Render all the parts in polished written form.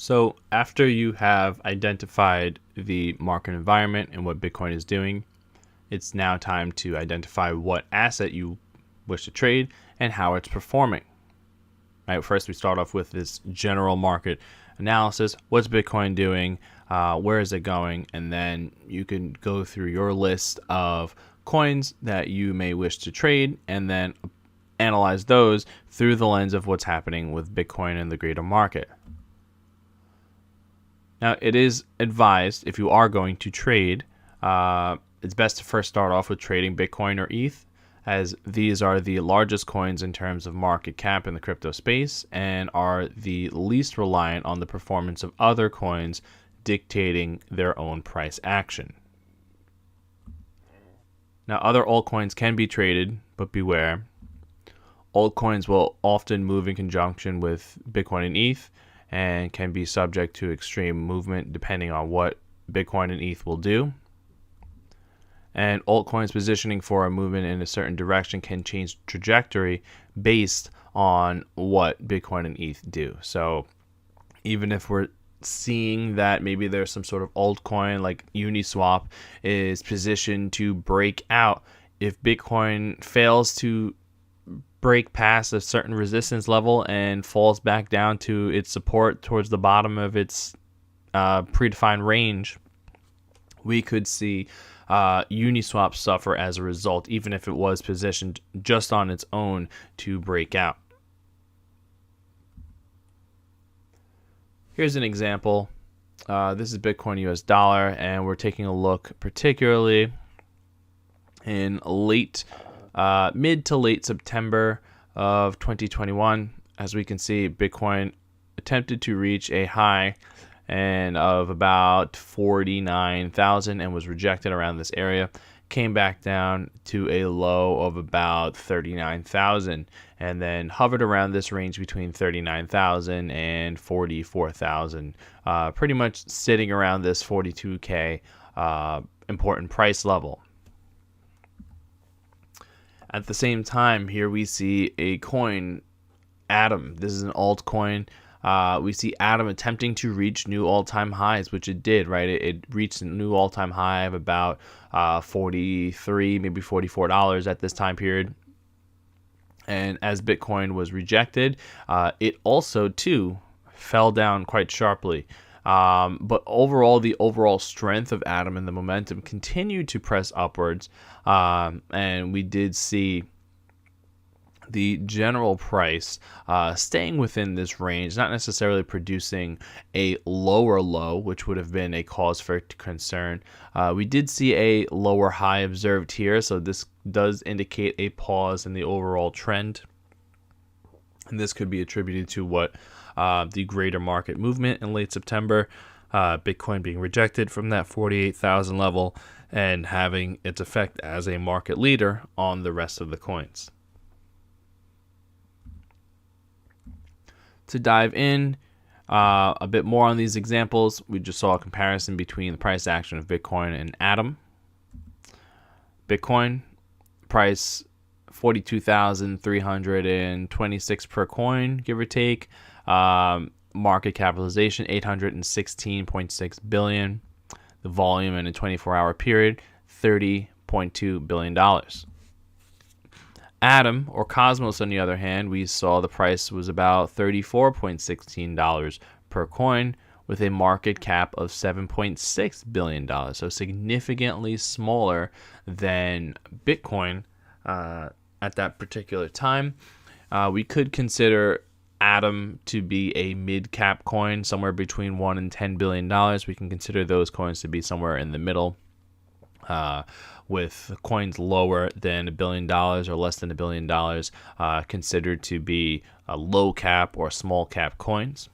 So after you have identified the market environment and what Bitcoin is doing, it's now time to identify what asset you wish to trade and how it's performing. Right. First, we start off with this general market analysis. What's Bitcoin doing? Where is it going? And then you can go through your list of coins that you may wish to trade and then analyze those through the lens of what's happening with Bitcoin in the greater market. Now, it is advised if you are going to trade, it's best to first start off with trading Bitcoin or ETH, as these are the largest coins in terms of market cap in the crypto space and are the least reliant on the performance of other coins dictating their own price action. Now, other altcoins can be traded, but beware. Altcoins will often move in conjunction with Bitcoin and ETH and can be subject to extreme movement depending on what Bitcoin and ETH will do. And altcoins positioning for a movement in a certain direction can change trajectory based on what Bitcoin and ETH do. So even if we're seeing that maybe there's some sort of altcoin like Uniswap is positioned to break out, if Bitcoin fails to break past a certain resistance level and falls back down to its support towards the bottom of its predefined range, we could see Uniswap suffer as a result, even if it was positioned just on its own to break out. Here's an example. This is Bitcoin US dollar, and we're taking a look particularly in mid to late September of 2021. As we can see, Bitcoin attempted to reach a high and of about 49,000 and was rejected around this area, came back down to a low of about 39,000 and then hovered around this range between 39,000 and 44,000, pretty much sitting around this 42K important price level. At the same time, here we see a coin, Atom. This is an altcoin. We see Atom attempting to reach new all-time highs, which it did, right? It reached a new all-time high of about $43, maybe $44 at this time period. And as Bitcoin was rejected, it also, too, fell down quite sharply. But overall, the overall strength of Atom and the momentum continued to press upwards. And we did see the general price staying within this range, not necessarily producing a lower low, which would have been a cause for concern. We did see a lower high observed here, so this does indicate a pause in the overall trend. And this could be attributed to what the greater market movement in late September, Bitcoin being rejected from that 48,000 level and having its effect as a market leader on the rest of the coins. To dive in a bit more on these examples, we just saw a comparison between the price action of Bitcoin and Atom. Bitcoin price 42,326 per coin, give or take. Market capitalization 816.6 billion. The volume in a 24-hour period $30.2 billion. Atom, or Cosmos, on the other hand, we saw the price was about $34.16 per coin with a market cap of $7.6 billion, so significantly smaller than Bitcoin at that particular time. We could consider Atom to be a mid-cap coin, somewhere between $1 and $10 billion. We can consider those coins to be somewhere in the middle, with coins lower than $1 billion or less than $1 billion considered to be a low cap or small cap coins.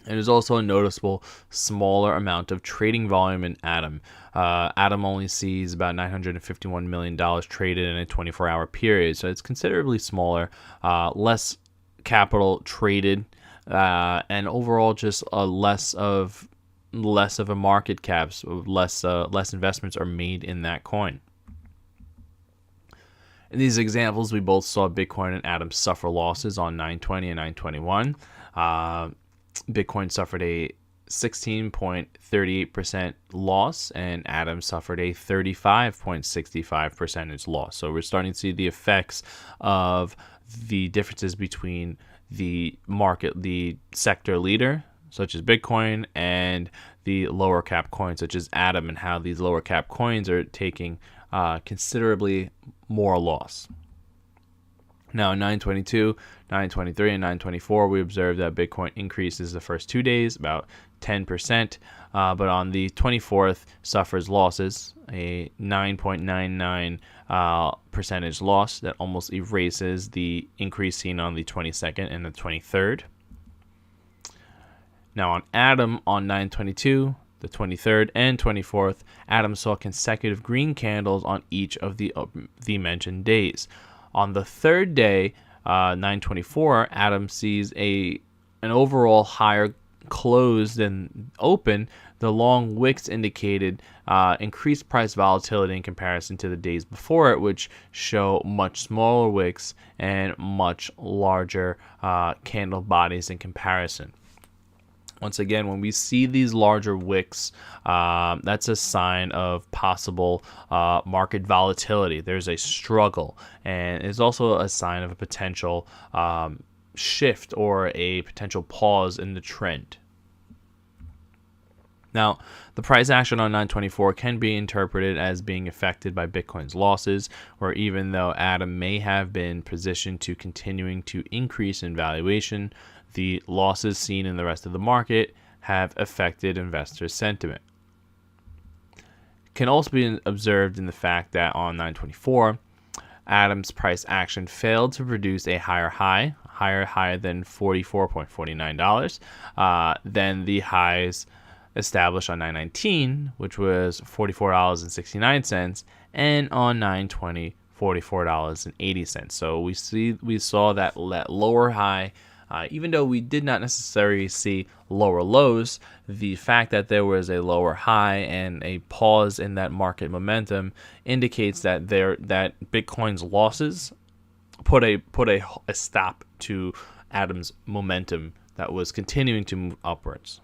And there's also a noticeable smaller amount of trading volume in Atom. Atom only sees about $951 million traded in a 24-hour period, so it's considerably smaller, less capital traded, and overall just less of a market cap, so less investments are made in that coin. In these examples, we both saw Bitcoin and Atom suffer losses on 9/20 and 9/21. Bitcoin suffered a 16.38% loss, and Atom suffered a 35.65% loss. So we're starting to see the effects of the differences between the market, the sector leader, such as Bitcoin, and the lower cap coins, such as Atom, and how these lower cap coins are taking considerably more loss. Now, in 922, 923, and 924, we observed that Bitcoin increases the first 2 days, about 10%, but on the 24th suffers losses, a 9.99 percentage loss that almost erases the increase seen on the 22nd and the 23rd. Now, on Atom, on 922, the 23rd and 24th, Atom saw consecutive green candles on each of the mentioned days. On the third day, 924, Atom sees an overall higher close than open. The long wicks indicated increased price volatility in comparison to the days before it, which show much smaller wicks and much larger candle bodies in comparison. Once again, when we see these larger wicks, that's a sign of possible market volatility. There's a struggle, and it's also a sign of a potential shift or a potential pause in the trend. Now, the price action on 924 can be interpreted as being affected by Bitcoin's losses, where even though Atom may have been positioned to continuing to increase in valuation, the losses seen in the rest of the market have affected investor sentiment. Can also be observed in the fact that on 924, Atom's price action failed to produce a higher high than $44.49 than the highs established on 919, which was $44.69, and on 920, $44.80. So we saw that lower high. Even though we did not necessarily see lower lows, the fact that there was a lower high and a pause in that market momentum indicates that Bitcoin's losses put a stop to Atom's momentum that was continuing to move upwards.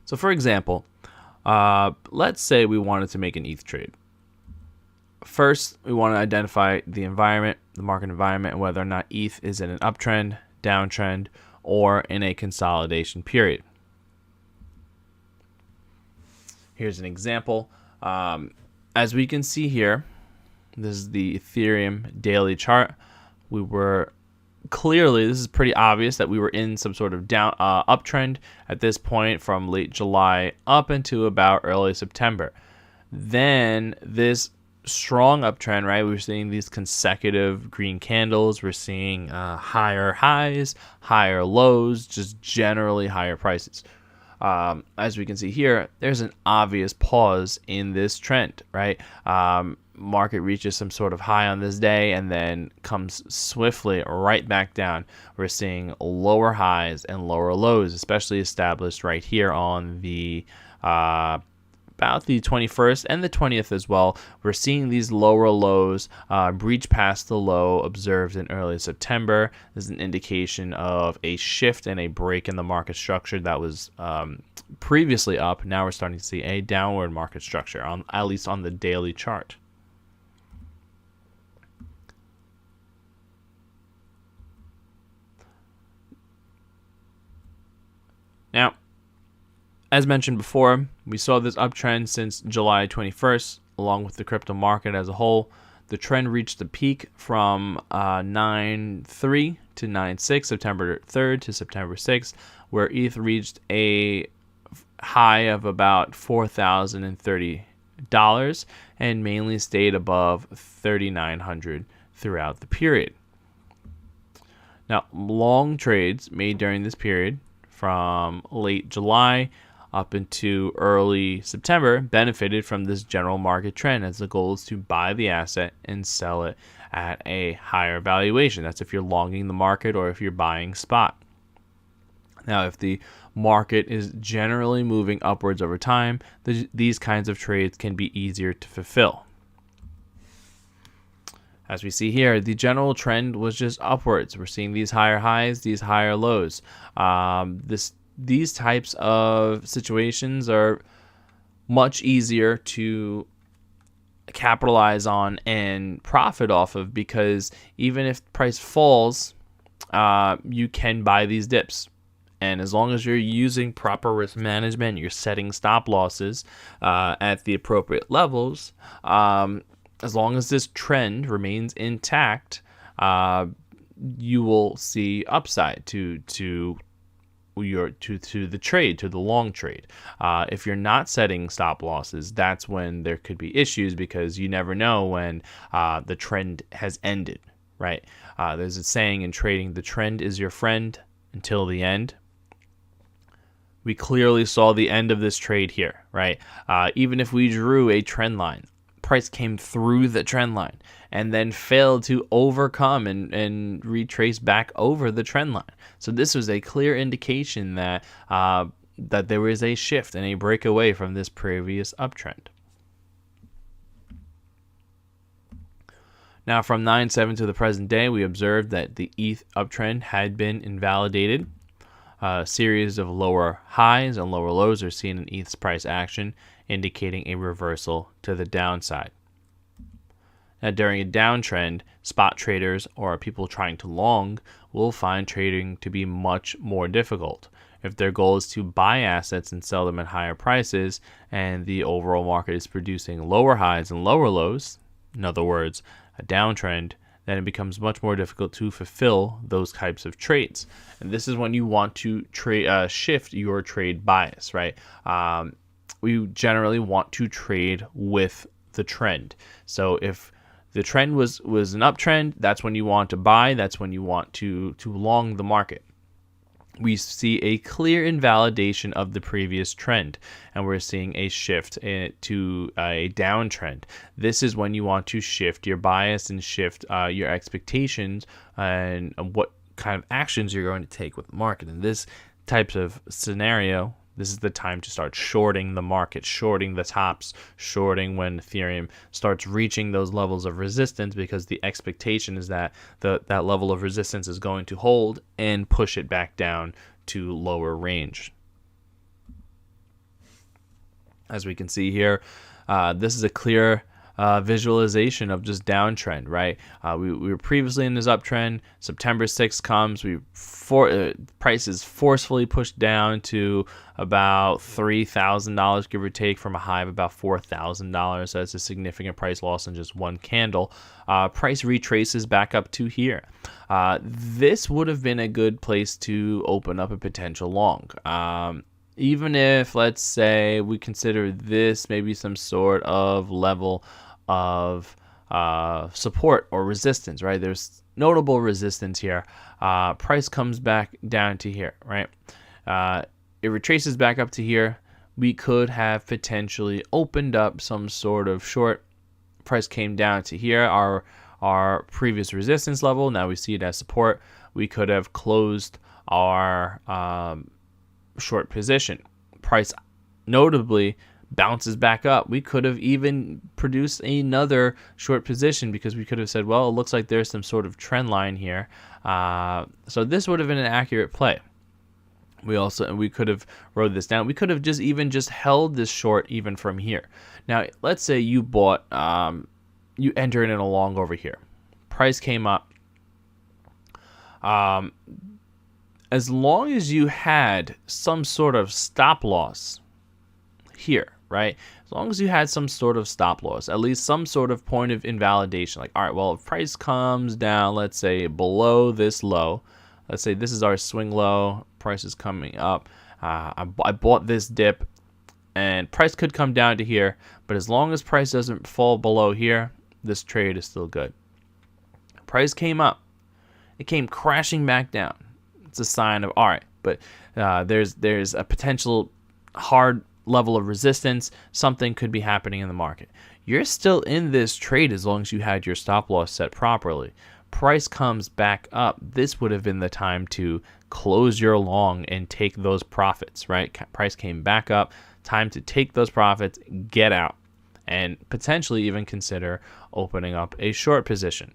So, for example, let's say we wanted to make an ETH trade. First, we want to identify the environment, the market environment, and whether or not ETH is in an uptrend, downtrend, or in a consolidation period. Here's an example. As we can see here, this is the Ethereum daily chart. This is pretty obvious that we were in some sort of uptrend at this point from late July up into about early September. Then this strong uptrend, right? We're seeing these consecutive green candles. We're seeing higher highs, higher lows, just generally higher prices. As we can see here, there's an obvious pause in this trend, right? Market reaches some sort of high on this day and then comes swiftly right back down. We're seeing lower highs and lower lows, especially established right here on the about the 21st and the 20th as well. We're seeing these lower lows breach past the low observed in early September. This is an indication of a shift and a break in the market structure that was previously up. Now we're starting to see a downward market structure, at least on the daily chart. Now, as mentioned before, we saw this uptrend since July 21st, along with the crypto market as a whole. The trend reached the peak from 9.3 to 9.6, September 3rd to September 6th, where ETH reached a high of about $4,030 and mainly stayed above $3,900 throughout the period. Now, long trades made during this period from late July up into early September benefited from this general market trend, as the goal is to buy the asset and sell it at a higher valuation. That's if you're longing the market or if you're buying spot. Now, if the market is generally moving upwards over time, these kinds of trades can be easier to fulfill. As we see here, the general trend was just upwards. We're seeing these higher highs, these higher lows. These types of situations are much easier to capitalize on and profit off of, because even if price falls, you can buy these dips. And as long as you're using proper risk management, you're setting stop losses at the appropriate levels, as long as this trend remains intact, you will see upside to the trade, to the long trade. If you're not setting stop losses, that's when there could be issues, because you never know when the trend has ended, right? There's a saying in trading: the trend is your friend until the end. We clearly saw the end of this trade here, right? Even if we drew a trend line, price came through the trend line and then failed to overcome and retrace back over the trend line. So this was a clear indication that that there was a shift and a breakaway from this previous uptrend. Now, from 9/7 to the present day, we observed that the ETH uptrend had been invalidated. A series of lower highs and lower lows are seen in ETH's price action, indicating a reversal to the downside. Now, during a downtrend, spot traders or people trying to long will find trading to be much more difficult. If their goal is to buy assets and sell them at higher prices, and the overall market is producing lower highs and lower lows, in other words, a downtrend, then it becomes much more difficult to fulfill those types of trades. And this is when you want to shift your trade bias, right? We generally want to trade with the trend. So if the trend was an uptrend, that's when you want to buy. That's when you want to long the market. We see a clear invalidation of the previous trend, and we're seeing a shift to a downtrend. This is when you want to shift your bias and shift your expectations and what kind of actions you're going to take with the market. In this types of scenario, this is the time to start shorting the market, shorting the tops, shorting when Ethereum starts reaching those levels of resistance, because the expectation is that that level of resistance is going to hold and push it back down to lower range. As we can see here, this is a clear visualization of just downtrend, right? We were previously in this uptrend. September 6th comes, price is forcefully pushed down to about $3,000, give or take, from a high of about $4,000. So that's a significant price loss in just one candle. Price retraces back up to here. This would have been a good place to open up a potential long. Even if, let's say, we consider this maybe some sort of level of support or resistance, right? There's notable resistance here. Price comes back down to here, right? It retraces back up to here. We could have potentially opened up some sort of short. Price came down to here, our previous resistance level. Now we see it as support. We could have closed our short position. Price notably bounces back up. We could have even produced another short position, because we could have said, well, it looks like there's some sort of trend line here. So this would have been an accurate play. We could have rode this down. We could have just held this short even from here. Now, let's say you bought, you entered in a long over here. Price came up. As long as you had some sort of stop loss here, right? As long as you had some sort of stop loss, at least some sort of point of invalidation. Like, all right, well, if price comes down, let's say below this low, let's say this is our swing low, price is coming up. I bought this dip, and price could come down to here, but as long as price doesn't fall below here, this trade is still good. Price came up. It came crashing back down. It's a sign of, all right, but there's a potential hard level of resistance. Something could be happening in the market. You're still in this trade as long as you had your stop loss set properly. Price comes back up. This would have been the time to close your long and take those profits, right? Price came back up. Time to take those profits, get out, and potentially even consider opening up a short position.